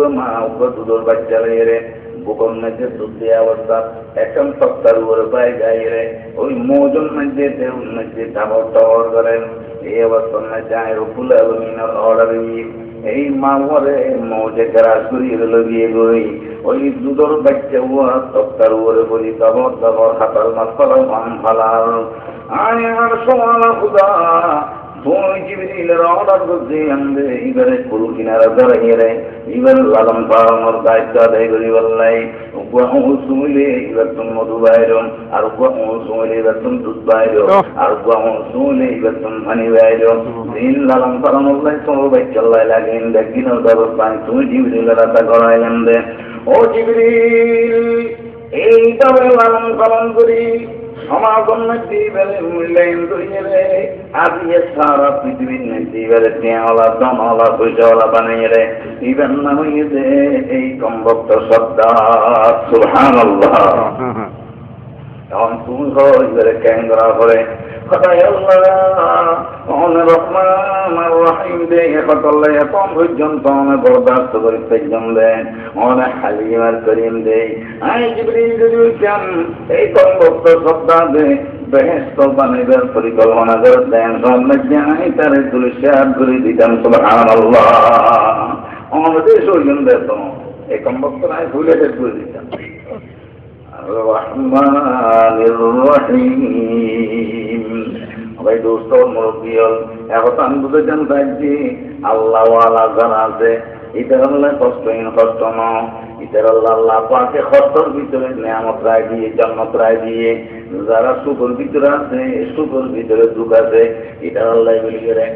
দুধের বাচ্চা রে বুকর মধ্যে দুধ দেওয়া অবস্থা এখন সপ্তাহ উপরে পায় গাই রে ওই মৌজন মধ্যে দেউর মধ্যে টাবর টাবর করেন এই অবস্থার মধ্যে আয়ের ফুল আলমিনের অর্ডার এই মাওয়ারে মৌজে গ্রাস করিয়ে লগিয়ে গই ওই দুধের বাচ্চা উহা সপ্তাহ উপরে বলি টাবর টাবর হাতাল মাছ ফলাল মান ফালাল আয় আর সোমালা খুদা তুই জিবরিলের অর্ডার করতে আনবে এবারে পুরো কিনারা দাঁড়িয়ে রে এবার লালন পালনের দায়িত্ব আদায় করি বললাই সুমিলে এবার তুমি মধু বাইরম আর সুমিলে এবার তুমি দুধ বাইরো আর সুমিলে এবার তুমি পানি বাইরো দিন লালন পালন বললাই তোমার বাচ্চাল্লাই লাগেন দেখদিনের ব্যবস্থা তুমি জিবরিলের আদা করাইলেন দে ও জিবরিল এইভাবে লালন পালন করি সমাগম জীবের মূল্যায়ন করিয়ে রে আজকে সারা পৃথিবীর জীবের টেঁওয়ালা দমওয়ালা পয়সাওয়ালা বানিয়ে রে ইবেন না হয়ে দে এই কমভক্ত শ্রদ্ধা সুবহানাল্লাহ এখন তুমি এবারে কেন করা করে কথাই আল্লাহ রহমান আর রহিম দে একতল্লাই এখন পর্যন্ত অনেক বরদাস্ত করে পেজন দেন অনেক হালিম আর করিম দে আই জিবরিল যদি কেন এই কমভক্ত শ্রদ্ধা দে বেহেশত বানাইবার পরিকল্পনা করে দেন সন্ন্যাসী আই তারে তুলসিয়ার করে দিতাম সুবহানাল্লাহ আমাদের সৌজন দেত এই কমভক্ত নাই ভুলে করে দিতাম الرحمن الرحيم ভাই দোস্ত মুরব্বী হল এখন বুঝে যান থাকছি আল্লাহ আল্লাহ যারা আছে ইতার আল্লাহ কষ্টহীন কষ্ট ন ইতার আল্লাহ আল্লাহ পাকে কষ্টর ভিতরে নিয়ামত রায় দিয়ে জান্নাত রায় দিয়ে যারা সুখের ভিতরে আছে সুখের ভিতরে দুঃখ আছে ইতার আল্লাহ বলি করে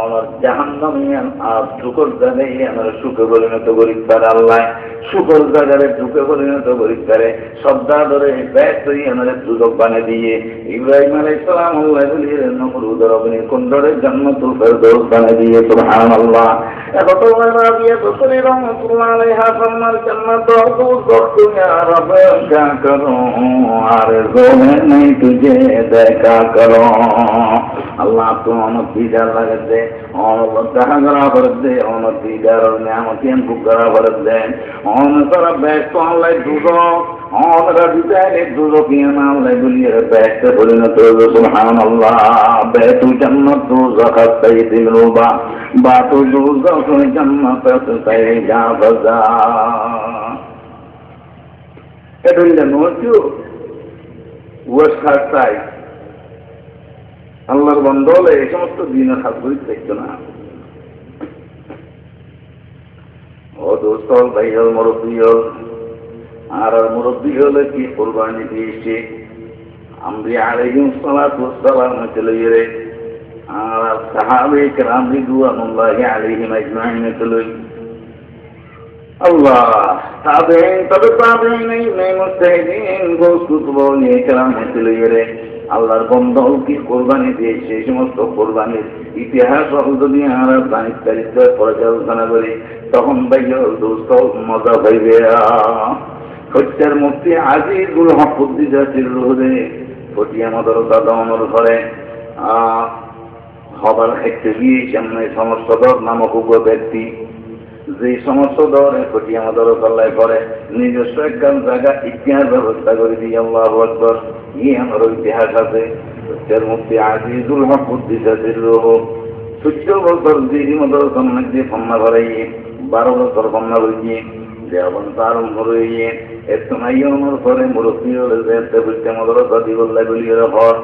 আমার জাহান্নামিয়ান আর সুখের জায়গায় আমার সুখে পরিণত করি পারে আল্লাহ সুখের জায়গায় দুঃখে পরিণত করি পারে শ্রদ্ধা ধরে ব্যাগ তৈরি আমার সুযোগ বানিয়ে দিয়ে ইব্রাহিম আলাইহিস সালাম আল্লাহ বলি নমরুদের অগ্নি কুণ্ডরে জান্নাতুল ফেরদৌস বানিয়ে দিয়ে সুবহানাল্লাহ এত রাবিয়া বসরি রহমাতুল্লাহ আলাইহা ফরমান জান্নাত দোজখ ইয়া রব क्या करूं आरज़ू है नहीं तुझे देखा करो अल्लाह तो अमत दीदार लगे दे और वद्दाह करा भर दे और दीदार और नियामतियन बुकरा भर दे और सारा बैठ तो अल्लाह दूधो और रबिता ने दूधो किया ना अल्लाह बोलिए बैठ से बोले ना तो सुभान अल्लाह बैठू जन्नत दोज़ख सैयदिल रुबा बातू दोज़ख जन्नत सैयदा बजा এটাই জানো কেউ ওয়াসাই আল্লাহর বন্ধ হলে এই সমস্ত দিনের হাত ধরে দেখতো না ও দোস্ত ভাই হল মুরব্বী হল আর মুরব্বী হলে কি কোরবানি দিয়েছে আমরা আলাইহিস সালাতু ওয়াসসালাম চলে গেলে আর সাহাবে কেরাম রিদওয়ানুল্লাহি আলাইহিম আজমাইন চলে আল্লাহ তাবেইন তবে তাবেইন নেই মুস্তাহিদিন গোসকুতবো নিয়ে কেরাম চলে গেলে আল্লাহর বন্ধ কি কোরবানি দিয়েছে সেই সমস্ত কোরবানির ইতিহাস যদি আমরা বাণিজ্য পর্যালোচনা করি তখন ভাইয়া দোস্ত মজা পাইবে হচ্ছের মুক্তি আজিজুল হক উদ্দিজাতির রোদে ফটিয়া মাদ্রাসা দমনের ঘরে হবার হেঁটে গিয়ে সামনে সমস্ত দর নামক উপ ব্যক্তি যে সমস্ত দরে ফটিয়া মাদ্রাসা করে নিজস্ব একখান জায়গা ইতিহাস ব্যবস্থা করে দিয়ে আল্লাহু আকবার আমার ইতিহাস আছে হচ্ছের মুক্তি আজিজুল হক উদ্দিজাতির রোহ 14 বছর দিদি মাদ্রাসার মধ্যে ফন্না করাইয়ে 12 বছর ফন্না করিয়ে দেওয়ান তার মরিয়ে এত নাইয়নের পরে মুরব্বী হলে যে বুঝতে মাদ্রাসা দিবল্লাহ বলিয়ে হর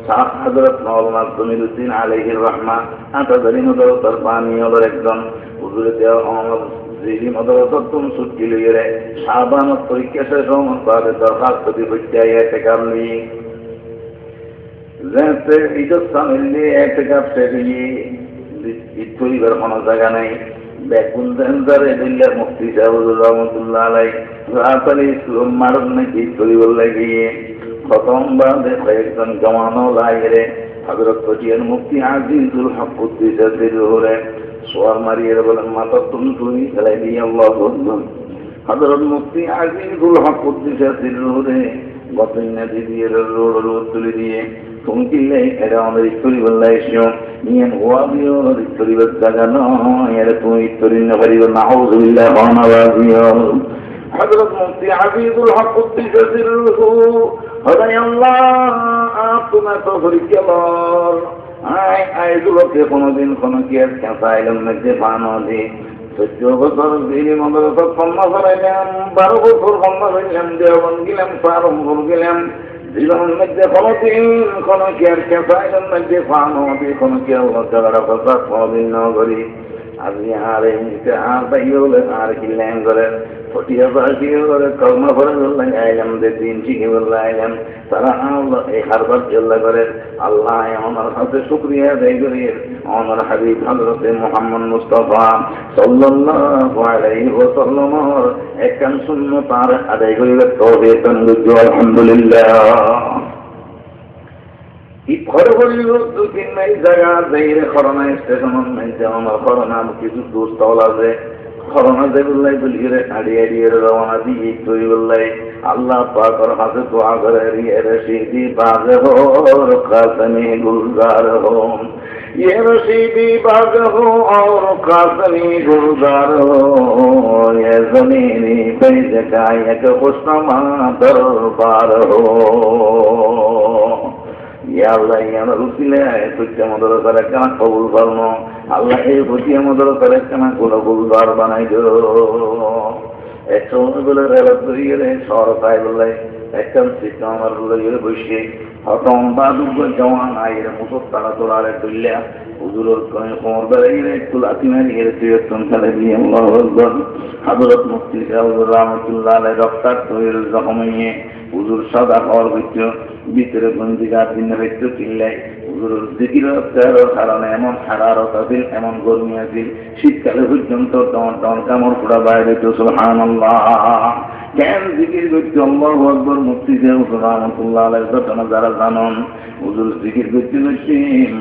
শাহ হযরত মাওলানা জমিরুদ্দিন আলাইহির রহমা আতাদারি মাদ্রাসার বাণী হলের একজন হুজুরে দেওয়া আমার দিদি মাদ্রাসা তুম ছুটি লইয়ে রে শাবানত পরীক্ষা শেষ হওয়ার পরে দরখাস্ত দিতে এতে কারণে যেতে ইজ্জত সামনে এতে কাপ সেদিয়ে ইতরিবার কোনো জায়গা নাই বেকুন দেনদারে দিল্লা মুফতি সাহেবুর রহমাতুল্লাহ আলাইহি রাতালি ইসলাম মারণ নাকি তরিবল লাগিয়ে প্রথম বাদে কয়েকজন জমানো লাইরে হযরত ফটিয়ার মুফতি আজিজুল হক উদ্দিজাতির রোহে সোয়ার মারিয়ে বলেন মাতা তুমি খেলাই দিয়ে আল্লাহু আকবার হযরত মুফতি আজিজুল হক উদ্দিজাতির রোহে গতইনা দিয়ে রোড তুলে দিয়ে তুমি কিলে এটা আমাদের তরিবল্লাহ এসো নিয়ে ওয়াবিও তরিবল জায়গা নয় এর তুমি তরিনা পারিব নাউযুবিল্লাহ ওয়া নাউযুবিল্লাহ হযরত মুফতি আজিজুল হক উদ্দিজাতির রোহে হদাই আল্লাহ আপনা তো ফরিকেলর আইগুলোকে কোনোদিন কোনো কেস ক্যাঁচাইলাম মধ্যে পানো দি 14 বছর দিদি মাদ্রাসা ফন্না করাইলাম 12 বছর ফন্না করাইলাম দেওয়ান গেলাম পারম্বর গেলাম জীবনের মধ্যে কোনোদিন কোনো কেস ক্যাঁচাইলাম মধ্যে পানো দি কোনো কেউ ঝগড়া ফসাদ কোনোদিন ন করি আজি আর এমনিতে আর বাইরে আর কিনলেন করে ফটিয়া বাজিয়ে করে কর্ম করে বললেন আইলাম যে দিন শিখে বললেন আইলাম তারা আল্লাহ এই হারবার জেল্লা করে আল্লাহ আমার হাতে শুক্রিয়া আদায় করি আমার হাবিব হযরত মুহাম্মদ মুস্তাফা সাল্লাল্লাহু আলাইহি ওয়াসাল্লাম একখান সুন্নাত আর আদায় করিলে তৌফিক দান আলহামদুলিল্লাহ ঘরে বলিল 2-3 মাইল জায়গা যাইরে করোনা স্টেশন মেনতে আমার করোনা কিছু দোস্ত আছে করোনা যেগুলাই বলিয়ে আড়িয়ে আড়িয়ে রওনা দিয়ে তৈরি বললাই আল্লাহ পাকের হাতে দোয়া করে রিয়ে রশিদি বাগে হো কাসমি গুলজার হো ये रशीदी बाग हो और कासमी गुलजार हो ये जमीनी बैज का एक खुशनुमा दरबार हो আল্লাহ আমার উসিলে তুই আমাদের করে কেন কবুল করবো আল্লাহ এই বুঝি আমাদের করে কেন কোনো কবুলবার বানাই দো এক সময় বলে রেলত ধরিয়ে রে সরকায় বললে একটা সিট আমার লইয়ে বসে হতম বাদুক জওয়ান আইয়ের মতো তারা তোলারে তুললে হুজুরের কোমর বেড়ে একটু লাথি মারিয়ে তুই ফেলে দিয়ে আল্লাহু আকবার। হযরত মুফতি সাহেব রাহমাতুল্লাহ আলাইহি রক্তার তৈর জখম হয়ে হুজুর সাদা হওয়ার ভিতরে বন্দিগার দিনের একটু চিল্লাই হুজুরের জিকিরের কারণে এমন হারারত আছিল, এমন গরমি আছিল, শীতকালে পর্যন্ত টন কামড় পোড়া বাইরে তো সুবহানাল্লাহ। কেন জিকির করতে আল্লাহু আকবার। মুফতি সাহেব রাহমাতুল্লাহ আলাইহি ঘটনা যারা জানেন, হুজুর জিকির করতে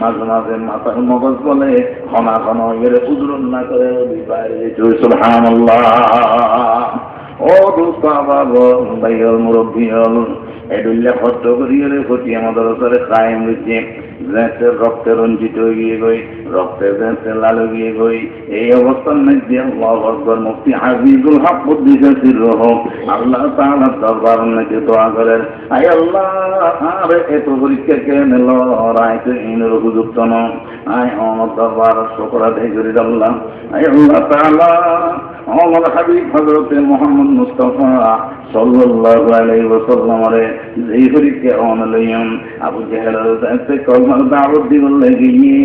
মাঝে মাঝে মাথার মগজ বলে ক্ষণা ক্ষণ এর হুজুর না করে বাইরে তো সুবহানাল্লাহ। ও দোস্ত বাবা ভাইয়ের মুরব্বী হল এডুল্লা কষ্ট করিয়ে ফটি আমাদের ওপরে কায়েম হয়েছে, জ্যাঁসের রক্তে রঞ্জিত হয়ে গই, রক্তের জ্যাঁসে লাল গিয়ে গই। এই অবস্থার মধ্যে আল্লাহু আকবার মুফতি আজিজুল হক বুদ্ধিশালীর রহম আল্লাহ তাআলার দরবার মধ্যে দোয়া করেন, আয় আল্লাহ আর এত পরীক্ষা কেন রায় তো ইনের উপযুক্ত নয়, আয় আমার দরবার শুকর আদায় করি আল্লাহ। আয় আল্লাহ তাআলা আমার হাবিব হযরত মুহাম্মদ মুস্তাফা সাল্লাল্লাহু আলাইহি ওয়াসাল্লামের যেই পরীক্ষা অনলয়ন আবু জাহেলের কাছে কলমার দাওয়াত দিবার লাগিয়ে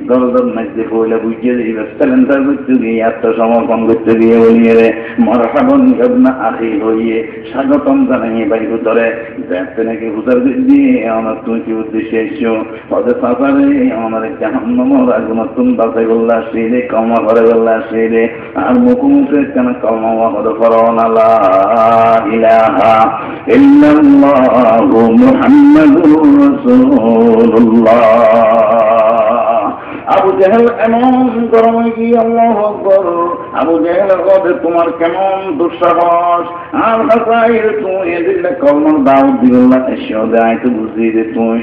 দরজার মধ্যে পয়লা বুঝিয়ে দিই ক্যালেন্ডার করতে গিয়ে আত্মসমর্পণ করতে গিয়ে বলিয়ে রে মারহাবান ইবনা আখি হইয়ে স্বাগতম জানাইয়ে বাইর ধরে দেখতে নাকি হুজুর দিয়ে আমার তুমি কি উদ্দেশ্যে এসছো পদে সাফারে আমার জাহান্নামের আগুন তুমি বাঁচাই বললা সেই কমা করে বললা সেই আর মুখে কেন কলমা ওয়াহদ ফরওয়ানা লা ইলাহা ইল্লাল্লাহু মুহাম্মাদুর রাসূলুল্লাহ। আবু জাহেল এমন গরম গিয়ে আল্লাহু আকবার। আবু জাহেলের কথা তোমার কেমন দুঃসাহস, আর হাসাইর তুমি এদিকে কলমার দাওয়াত দিবল্লা এসে দেয় তো বুঝিয়ে দে তুমি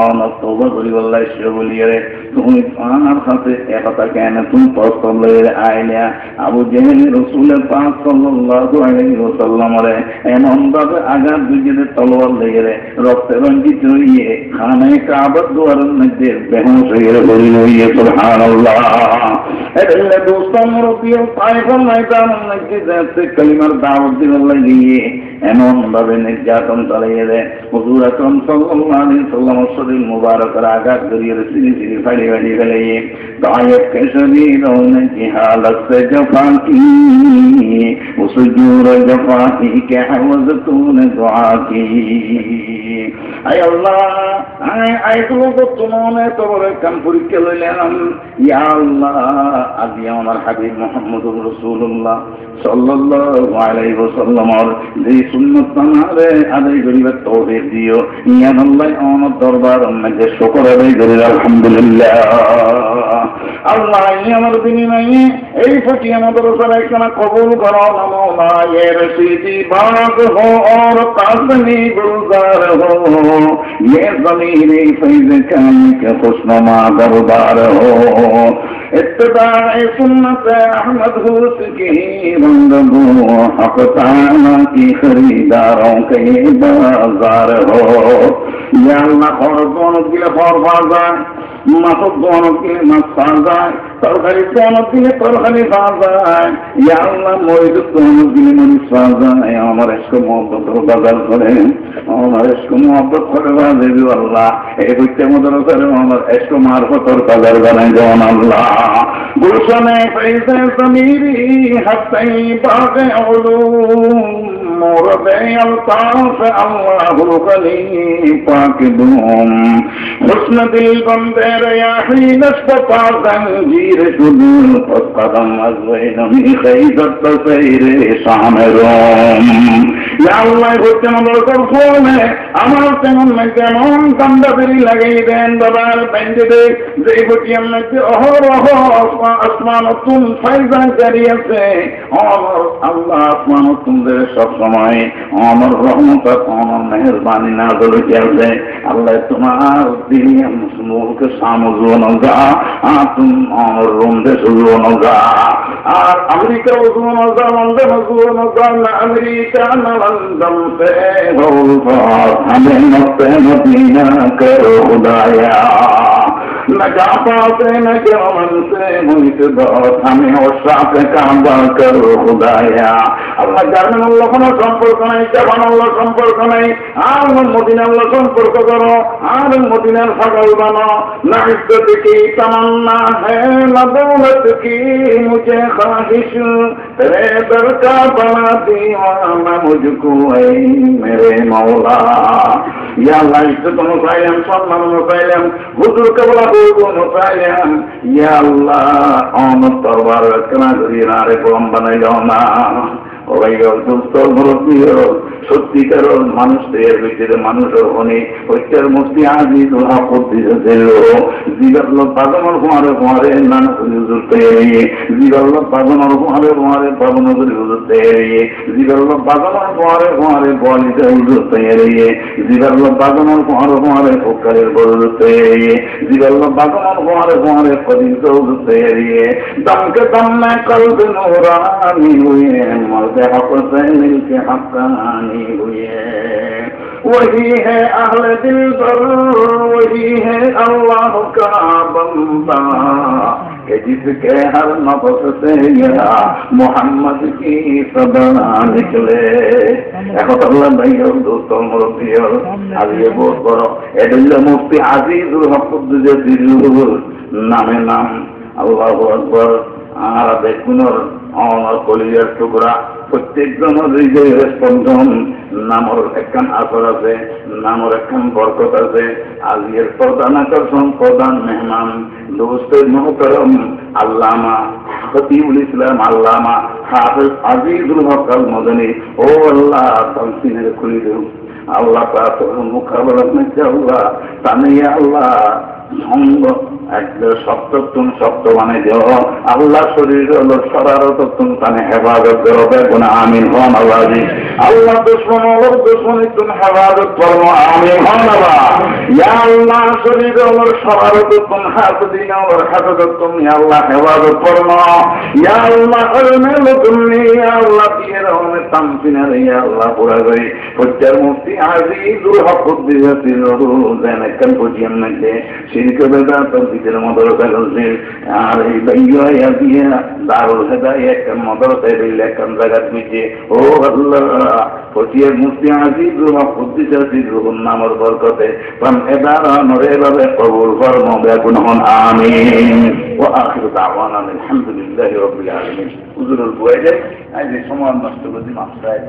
আমার তওবা করি বললা এসে বলিয়ে রে তুমি আমার সাথে একথা কেন তুমি প্রস্তাব লইলে আইলা। আবু জাহেল রাসূলের পাক সাল্লাল্লাহু আলাইহি ওয়াসাল্লামের এমন ভাবে আঘাত দিয়েছে তলোয়ার লেগে রে রক্তে রঞ্জিত হয়ে খানে কাবার দুয়ারের মধ্যে বেহুশ হয়ে পড়ল। সুবহানাল্লাহ। এলে দোস্ত মুরব্বী পায়খানা ময়দানের মধ্যে যাচ্ছে কালিমার দাওয়াত দিবার লাগিয়ে এমন ভাবে নির্যাতন চালিয়ে দেয় হুজুর আকরাম সাল্লাল্লাহু আলাইহি ওয়াসাল্লামের শরীর মুবারকের আঘাত করিয়ে সিঁড়ি সিঁড়ি ফাড়ি ফাড়ি ফেলিয়ে গায়েব কে শরীর কি হালত সে জফা কি উসজুর জফা কি কে হওয়াজ তুনে দুআ কি। আয় আল্লাহ আয় গুলো তোমানে তোর কাম পরীক্ষা লইলাম ইয়া আল্লাহ। আদি আমার হাবিব মুহাম্মদুর রাসূলুল্লাহ সাল্লাল্লাহু আলাইহি ওয়াসাল্লামের যে সুন্নাত আমারে আদায় করিবার তৌফিক দিও ইয়া আল্লাহ। আমার দরবার মধ্যে শুকর আদায় করি আলহামদুলিল্লাহ। আল্লাহ আমার বিনিময়ে এই ফটি আমাদের উপর একখানা কবুল করো মাওলা ইয়া রশিদি বাগ হো और काज़मी गुलजार हो ये ज़मीरे फैज़ कामी के खुशनुमा दरबार हो इत्तिबाए सुन्नत अहमद हुस की रंगबो हक ताना की खरीदारों के बाजार हो। या अल्लाह दोनों के लिए फरमाया মাসুদ দোয়ানো দিলে মাছ পাওয়া যায়, তরকারি দোয়ানো দিলে তরকারি পাওয়া যায়। ইয়া আল্লাহ মরিচ দোয়ানো দিলে মরিচ পাওয়া যায়। আমার এসকে মহব্বত বাজার করে আমার এসকে মহব্বত করে বাজেবি আল্লাহ। এই হচ্ছে আমাদের করে আমার এসকে মারফতর বাজার বানাই যেমন আল্লাহ। গুলশানে ফৈজে জমিরি হাসাই বাগে উলুম মোরদে আলতাফ আল্লাহুল গনি পাক দুম হুসন দিল বন্দে يا حين استطاع زنجير شدود قدم أزوينهم خيزت سير شامرهم يا الله يقول مدرسة فومه أمرت من جنون تندبري لغي دين دبار بندده زي بطيام نجي أهور أسمانتم فايزا جريا سے عمر الله أسمانتم دے شخص سمائے عمر رحمت عمر مہربانی نازل کیا سے اللہ تمہار دلی مسلموں کے সামজুনগা আতুম রুম দেশুনগা আর আমেরিকা উজুনগা লন্ডন উজুনগা আমেরিকা লন্ডন সে হোগা আমি মতে মদিনা করো খুদায়া न जा पाते न जमन से मुझ दो हमें और साथ काबा करो खुदाया আল্লাহ জার্মান আল্লাহ কোনো সম্পর্ক নাই, জাপান আল্লাহ সম্পর্ক নাই, আর মদিনা আল্লাহ সম্পর্ক করো, আর মদিনার পাগল বানো। না ইজ্জত কি তামান্না হ্যাঁ না দৌলত কি মুঝে ख्वाहिश तेरे दर का बना दीवाना मुझको ऐ मेरे मौला। ইয়া আল্লাহ ইজ্জত চাইলাম, সম্মান চাইলাম, হুজুর কেবলা বলবো চাইলাম। ইয়া আল্লাহ আমার দরবার কেনা করি না রে, কম বানাইও না। ওরাই দুস্থ মুরব্বী সত্যিকার মানুষদের ভিতরে মানুষের হনে হইতার মুক্তি আজি দোহা করতেছিল। জিগাল পাগমর কুমারে কুমারে নানা হুজুর তৈরি, জিগাল পাগমর কুমারে কুমারে পাবনগরী হুজুর তৈরি, জিগাল পাগমর কুমারে কুমারে বলিতে হুজুর তৈরি, জিগাল পাগমর কুমারে কুমারে ফোকারের হুজুর তৈরি, জিগাল পাগমর কুমারে কুমারে কদিত হুজুর তৈরি। দমকে দমে কলব নূরানি হুয়ে মর্দে हक से मिलके हक्कानी हुए। वही है अहले दिल पर, वही है अल्लाह का बंदा कि जिसके हर नफ्स से या मोहम्मद की सदा निकले। এখন আল্লাহ ভাইয়ের দোস্ত মুরব্বীর আজকে বহুত বড় এডুল্লা মুফতি আজিজুল হক কুদ্দুসের নামে নাম আল্লাহু আকবার। আর দেখুন আমার কলিজার টুকরা প্রত্যেকজনের হৃদয়ের স্পন্দন নামর একখান আসর আছে, নামর একখান বরকত আছে। আজকের প্রধান আকর্ষণ, প্রধান মেহমান দোস্তের মোহতরম আল্লামা খতিবুল ইসলাম আল্লামা হাফেজ আজিজুল হক আল মদনী। ও আল্লাহ তামসিনের খুলি দেব আল্লাহ, তার মোকাবেলা নিচ্ছে আল্লাহ, তানিয়া আল্লাহ সঙ্গ একদম সপ্তম সপ্ত মানে দেহ আল্লাহ শরীর হলো সরারতম তানে হেফাজত করো বেগুন আমিন হন আল্লাহ। আল্লাহ দুশ্মন হলো দুশ্মনী তুমি হেফাজত করো আমিন হন আল্লাহ। ইয়া আল্লাহ শরীর হলো সরারতম হাত দিন ওর হেফাজত তুমি আল্লাহ হেফাজত করো। ইয়া আল্লাহ আলমে তুমি ইয়া আল্লাহ দিয়ে রহমে তামসিনার ইয়া আল্লাহ পুরা করি হজ্জার মুফতি আজিজুল হক কুদ্দুসের যেন একখান পজিয়াম নাকি শিরকে বেদাত ভিতরে মদরসা করছে। আর এই ভাইয়া দিয়ে দারুল হেদায় একটা মদরসায় দিলে একখান জায়গা দিচ্ছে। ও আল্লাহ ফটিয়ার মুফতি আজিজুল হক কুদ্দুসের নামের বরকতে পান এদার নরে এভাবে কবুল ফরম বেগুন হন আমিন। ওয়া আখিরু দাওয়ানা আলহামদুলিল্লাহি রাব্বিল আলামিন। হুজুরুল বুয়াইদে আজ সময় নষ্ট করে মাফ চাই।